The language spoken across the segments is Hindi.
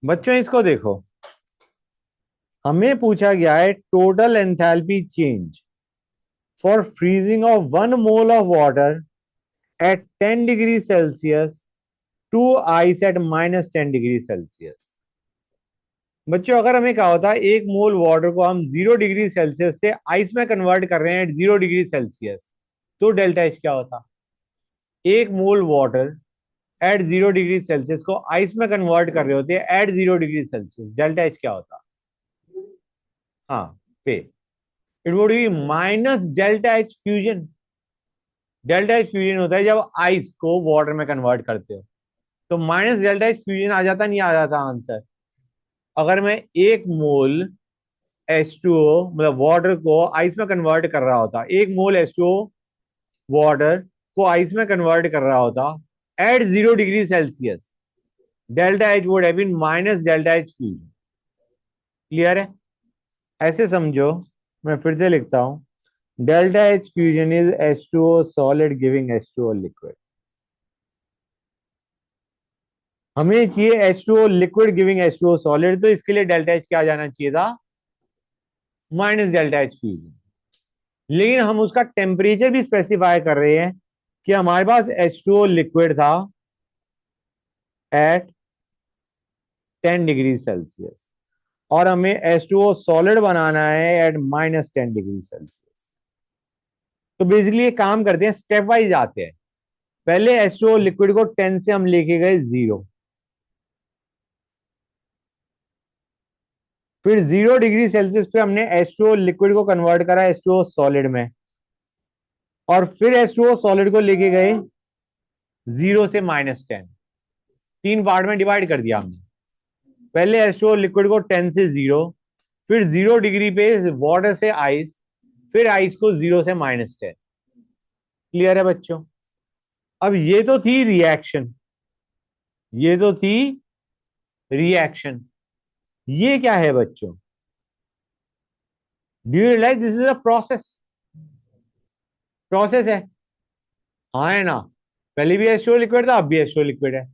बच्चों इसको देखो, हमें पूछा गया है total enthalpy change for freezing of 1 mole of water at 10 degree Celsius to ice at -10 degree Celsius. बच्चों अगर हमें कहा होता है 1 मोल वाटर को हम 0 डिग्री सेल्सियस से आइस में कन्वर्ट कर रहे हैं एट 0 डिग्री सेल्सियस, तो डेल्टा एच क्या होता? 1 mole water at 0 degree Celsius को आइस में कन्वर्ट कर रहे होते हैं at 0 degree Celsius, delta H क्या होता? हाँ, पे it would be minus delta H fusion. Delta H fusion होता है जब आइस को वाटर में कन्वर्ट करते हो, तो माइनस डेल्टा एच फ्यूजन आ जाता, नहीं आ जाता आंसर? अगर मैं 1 मोल H2O मतलब वाटर को आइस में कन्वर्ट कर रहा होता, 1 मोल H2O वाटर को आइस में कन्वर्ट कर रहा होता at 0 degree Celsius, delta H would have been minus delta H fusion. Clear है? ऐसे समझो, मैं फिर से लिखता हूं, delta H fusion is H2O solid giving H2O liquid. हमें चाहिए H2O liquid giving H2O solid, तो इसके लिए डेल्टा एच क्या आ जाना चाहिए था? Minus delta H fusion. लेकिन हम उसका टेम्परेचर भी स्पेसिफाई कर रहे हैं कि हमारे पास H2O लिक्विड था एट 10 डिग्री सेल्सियस और हमें H2O सॉलिड बनाना है एट -10 डिग्री सेल्सियस। तो बेसिकली ये काम करते हैं, स्टेप वाइज आते हैं। पहले H2O लिक्विड को 10 से हम लेके गए 0, फिर 0 डिग्री सेल्सियस पे हमने H2O लिक्विड को कन्वर्ट करा H2O सॉलिड में, और फिर H2O सॉलिड को लेके गए 0 से -10। 3 पार्ट में डिवाइड कर दिया हमने। पहले H2O लिक्विड को 10 से 0, फिर 0 डिग्री पे वाटर से आइस, फिर आइस को 0 से -10। क्लियर है बच्चों? अब ये तो थी रिएक्शन, ये तो थी रिएक्शन। ये क्या है बच्चों? Do you realize this is a process? Process है, हाँ है ना? पहले भी H2O लिक्विड था, अब भी H2O लिक्विड है।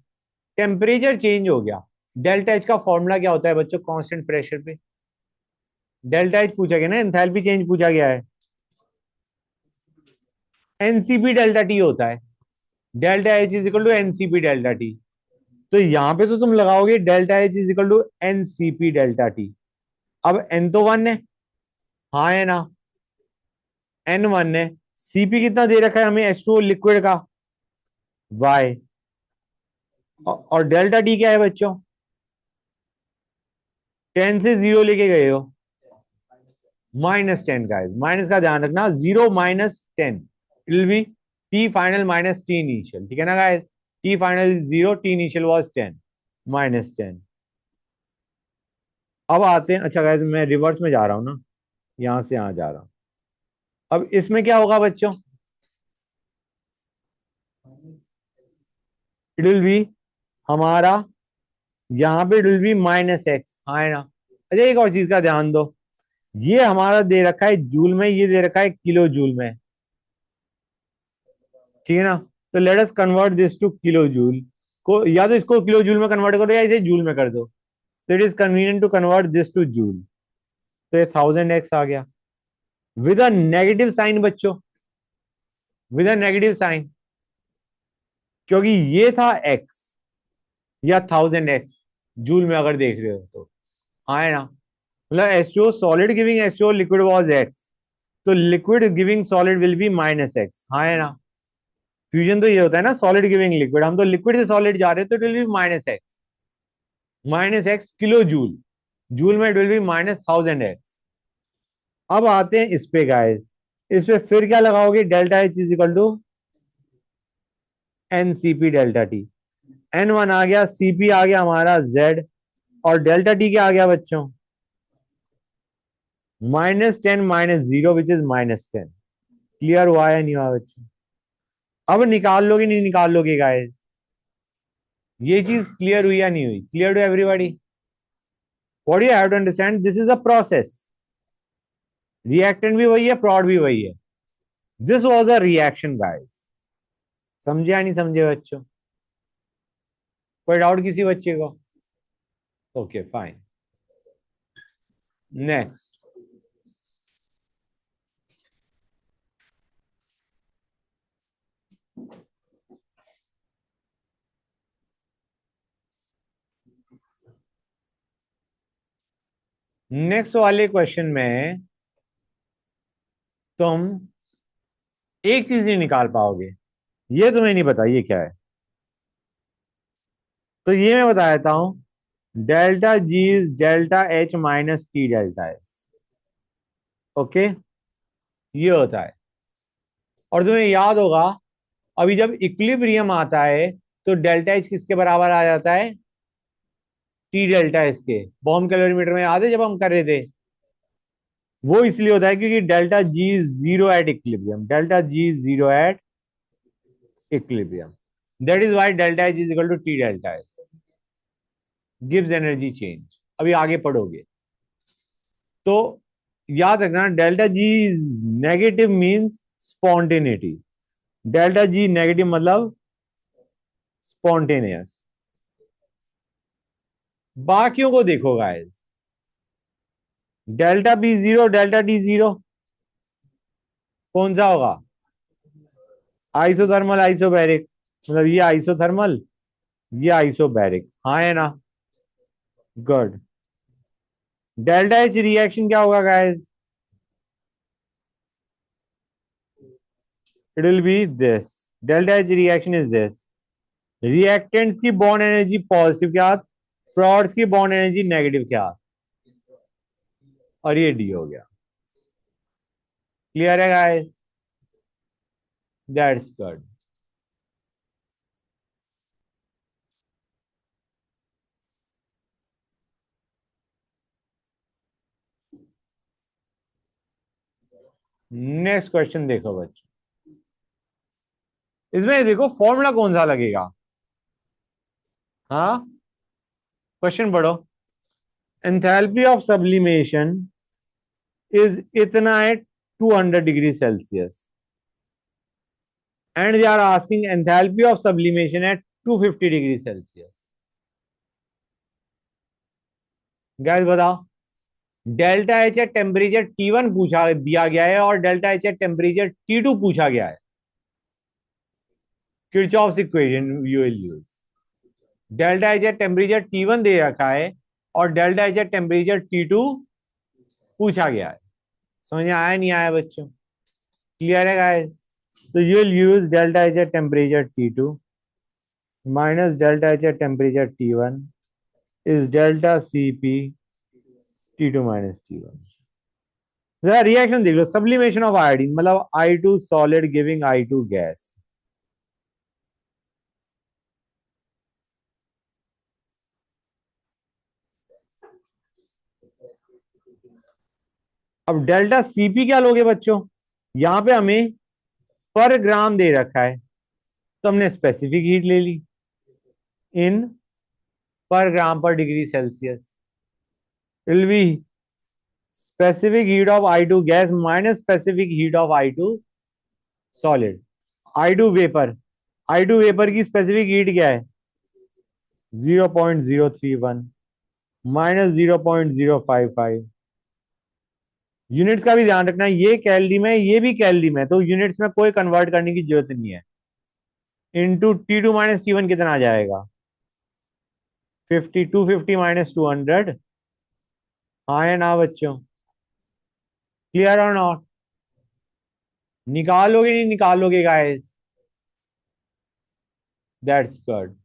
टेम्परेचर चेंज हो गया। डेल्टा एच का फॉर्मूला क्या होता है बच्चों कांस्टेंट प्रेशर पे? डेल्टा एच पूछा गया ना, एंथैल्पी चेंज पूछा गया है, एनसीपी डेल्टा टी होता है। Delta H is equal to NCP delta T. तो यहां पे तो तुम लगाओगे delta H is equal to NCP delta T. अब एन तो 1 है, हाँ है ना? एन 1 है। सीपी कितना दे रखा है हमें H2O लिक्विड का? वाई। और डेल्टा टी क्या है बच्चों? 10 से 0 लेके गए हो, -10 का है, माइनस का ध्यान रखना, 0 - 10 it will be T final minus T initial, ठीक है ना guys? T final is 0, T initial was 10, -10। अब आते हैं, अच्छा गाइस मैं रिवर्स में जा रहा हूं ना, यहां से यहां जा रहा हूं। अब इसमें क्या होगा बच्चों? इट विल बी हमारा, यहाँ पे इट विल बी -x, हाँ है ना? अच्छा एक और चीज का ध्यान दो, ये हमारा दे रखा है जूल में, ये दे रखा है किलो जूल में, ठीक है ना? तो let us convert this two kilo joule. को या तो इसको किलो जूल में कन्वर्ट करो या इसे जूल में कर दो, तो it is convenient to convert this to joule. तो ये 1000x आ गया विद अ नेगेटिव साइन बच्चों, विद अ नेगेटिव साइन, क्योंकि ये था x या 1000x जूल में अगर देख रहे हो तो, हाँ है ना? मतलब H2O solid giving H2O liquid was x, तो liquid giving solid will be -x, हाँ है ना? फ्यूजन तो ये होता है ना, सॉलिड गिविंग लिक्विड, हम तो लिक्विड से सॉलिड जा रहे हैं, तो it will be -x, -x kilo joule, joule में इट विल बी -1000x। अब आते हैं इस पे गाइस, इस पे फिर क्या लगाओगे? Delta H is equal to NCP delta T. N1 आ गया, सीपी आ गया हमारा Z, और डेल्टा टी क्या आ गया बच्चों? -10 -0 विच इज -10। क्लियर हुआ है नहीं हुआ बच्चों? अब निकाल लोगे नहीं निकाल लोगे गाइस? ये चीज क्लियर हुई या नहीं हुई? Clear to everybody? What you have to understand, this is a process, reactant भी वही है, प्रोड भी वही है। This was a reaction guys. समझे या नहीं समझे बच्चों? कोई डाउट किसी बच्चे को? Okay fine. नेक्स्ट. नेक्स्ट वाले क्वेश्चन में तुम एक चीज नहीं निकाल पाओगे. ये तुम्हें नहीं पता ये क्या है. तो ये मैं बता देता हूं. Delta G is delta H minus T delta S. Okay. ये होता है. और तुम्हें याद होगा अभी जब इक्विलिब्रियम आता है तो डेल्टा एच किसके बराबर आ जाता है. टी डेल्टा एस के. बॉम्ब कैलोरीमीटर में याद है जब हम कर रहे थे. वो इसलिए होता है क्योंकि delta G zero at equilibrium. Delta G zero at equilibrium. That is why delta H is equal to T delta S. गिव्स एनर्जी चेंज. अभी आगे पढ़ोगे तो याद रखना delta G negative means spontaneity. Delta G negative मतलब स्पॉन्टेनियस. बाकियों को देखो guys. Delta B zero delta T zero. कौन सा होगा. Isothermal isobaric. मतलब ये आइसोथर्मल ये आइसोबैरिक. हाँ है ना. गुड. डेल्टा एच रिएक्शन क्या होगा guys. It will be this. Delta H reaction is this. Reactants की बॉन्ड एनर्जी पॉजिटिव के हाथ. प्रोड्स की बॉन्ड एनर्जी नेगेटिव के हाथ. और ये डी हो गया. क्लियर है guys. That's good. Next question देखो बच्चों. इसमें देखो फॉर्मूला कौन सा लगेगा. हाँ. क्वेश्चन पढ़ो. एंथैल्पी ऑफ सब्लिमेशन इज इतना है 200 degree Celsius and they are asking enthalpy of sublimation at 250 degree Celsius. Gas बताओ. Delta H at temperature T1 पूछा दिया गया है और delta H at temperature T2 पूछा गया है. Kirchhoff's equation you will use. Delta H at temperature T1 दे रखा है और delta H at temperature T2 पूछा गया है. समझ में आया नहीं आया बच्चों. क्लियर है गाइस. तो you will use delta H at temperature T2 minus delta H at temperature T1 is delta Cp T2 minus T1. जरा रिएक्शन देख लो. सब्लिमेशन ऑफ आयोडीन मतलब I2 solid giving I2 gas. अब डेल्टा Cp क्या लोगे बच्चों. यहां पे हमें पर ग्राम दे रखा है तो हमने स्पेसिफिक हीट ले ली इन पर ग्राम पर degree Celsius. Will be specific heat of I2 gas minus specific heat of I2 solid. I2 vapour. I2 vapour की स्पेसिफिक हीट क्या है 0.031 माइनस 0.055. यूनिट्स का भी ध्यान रखना. ये कैलोरी में ये भी कैलोरी में तो यूनिट्स में कोई कन्वर्ट करने की जरूरत नहीं है. इंटू T2 माइनस T1 कितना आ जाएगा 50. 250 माइनस 200. हाँ है ना बच्चों. क्लियर और नॉट. निकालोगे नहीं निकालोगे गाइस. That's good.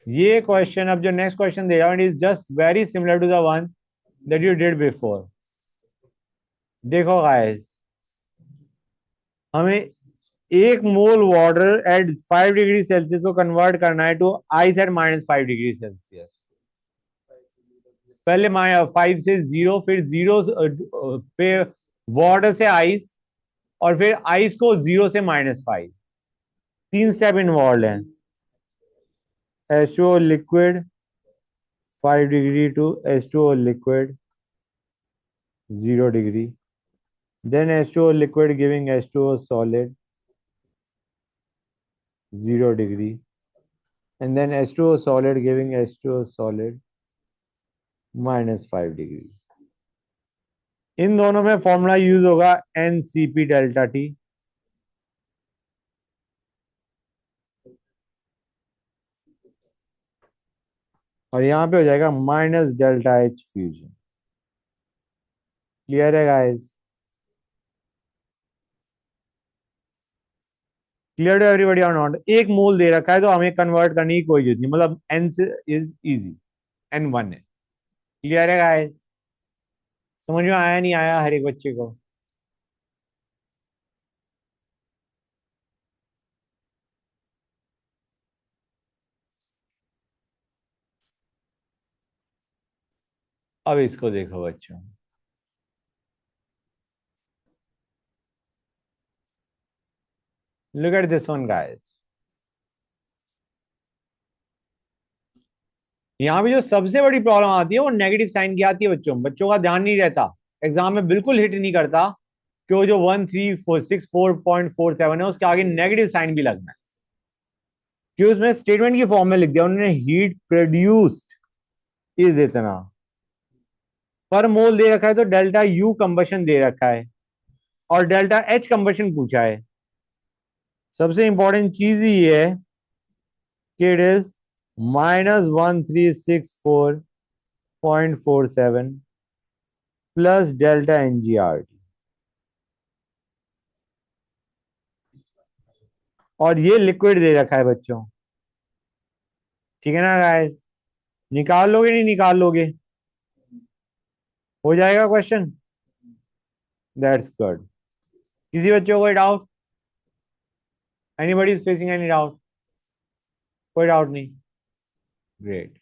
ये क्वेश्चन अब जो नेक्स्ट क्वेश्चन दे रहा हूं is just very similar to the one that you did before. देखो गाइस. हमें एक mole water at 5 degree Celsius को कन्वर्ट करना है to ice at -5 degree Celsius. पहले 5 से 0 फिर 0 पे वाटर से आइस और फिर आइस को 0 से -5. 3 स्टेप इन्वॉल्व हैं. H2O liquid 5 degree to H2O liquid 0 degree. then H2O liquid giving H2O solid 0 degree, and then H2O solid giving H2O solid -5 degree. इन दोनों में फॉर्मूला यूज होगा NCP डेल्टा T, और यहां पे हो जाएगा -डेल्टा H फ्यूजन. क्लियर है गाइस? क्लियर टू एवरीबॉडी और नॉट? एक मोल दे रखा है तो हमें कन्वर्ट करने की कोई जरूरत नहीं, मतलब एन से इज इजी, N1 है. क्लियर है गाइस? समझ में आया नहीं आया हर एक बच्चे को? अब इसको देखो बच्चों, look at this one guys. यहाँ पे जो सबसे बड़ी प्रॉब्लम आती है वो नेगेटिव साइन की आती है बच्चों. बच्चों का ध्यान नहीं रहता, एग्जाम में बिल्कुल हिट नहीं करता कि वो जो 1364.47 है उसके आगे नेगेटिव साइन भी लगना है. कि उसमें स्टेटमेंट की फॉर्म में लिख दिया उन्होंने, हीट प्रोड्यूस्ड इज इतना, पर मोल दे रखा है तो डेल्टा यू कंबशन दे रखा है और डेल्टा एच कंबशन पूछा है. सबसे इंपॉर्टेंट चीज ही ये है कि it is -1364.47 plus delta NGRT, और ये लिक्विड दे रखा है बच्चों. ठीक है ना गाइस? निकाल लोगे नहीं निकाल लोगे? हो जाएगा क्वेश्चन? That's good. किसी बच्चों को कोई doubt? Anybody is facing any doubt? कोई डाउट नहीं? ग्रेट.